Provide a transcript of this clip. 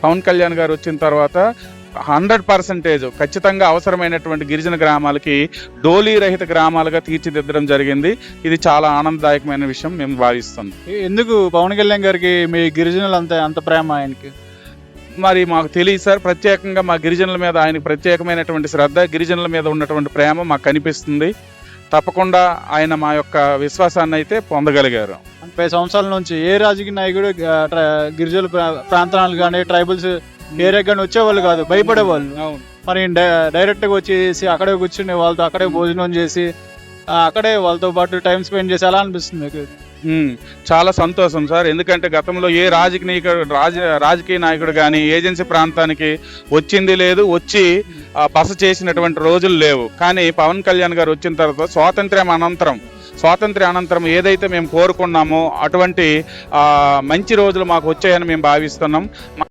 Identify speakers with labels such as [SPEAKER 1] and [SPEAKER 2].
[SPEAKER 1] పవన్ కళ్యాణ్ గారు వచ్చిన తర్వాత 100% ఖచ్చితంగా అవసరమైనటువంటి గిరిజన గ్రామాలకి డోలీ రహిత గ్రామాలుగా తీర్చిదిద్దడం జరిగింది. ఇది చాలా ఆనందదాయకమైన విషయం మేము భావిస్తున్నాం.
[SPEAKER 2] ఎందుకు పవన్ కళ్యాణ్ గారికి మీ గిరిజనులు అంత ప్రేమ ఆయనకి?
[SPEAKER 1] మరి మాకు తెలియదు సార్, ప్రత్యేకంగా మా గిరిజనుల మీద ఆయనకు ప్రత్యేకమైనటువంటి శ్రద్ధ, గిరిజనుల మీద ఉన్నటువంటి ప్రేమ మాకు కనిపిస్తుంది. తప్పకుండా ఆయన మా యొక్క విశ్వాసాన్ని అయితే పొందగలిగారు.
[SPEAKER 2] 30 సంవత్సరాల నుంచి ఏ రాజకీయ నాయకుడు గిరిజనుల ప్రాంతాలు కానీ ట్రైబల్స్ ఏరియా కానీ వచ్చేవాళ్ళు కాదు, భయపడేవాళ్ళు.
[SPEAKER 1] అవును.
[SPEAKER 2] మరి డైరెక్ట్గా వచ్చేసి అక్కడే కూర్చుని వాళ్ళతో అక్కడే భోజనం చేసి అక్కడే వాళ్ళతో పాటు టైం స్పెండ్ చేసి ఎలా అనిపిస్తుంది మీకు?
[SPEAKER 1] చాలా సంతోషం సార్. ఎందుకంటే గతంలో ఏ రాజకీయ నాయకుడు కానీ ఏజెన్సీ ప్రాంతానికి వచ్చింది లేదు, వచ్చి బస చేసినటువంటి రోజులు లేవు. కానీ పవన్ కళ్యాణ్ గారు వచ్చిన తర్వాత స్వాతంత్ర్యం అనంతరం ఏదైతే మేము కోరుకున్నామో అటువంటి మంచి రోజులు మాకు వచ్చాయని మేము భావిస్తున్నాం.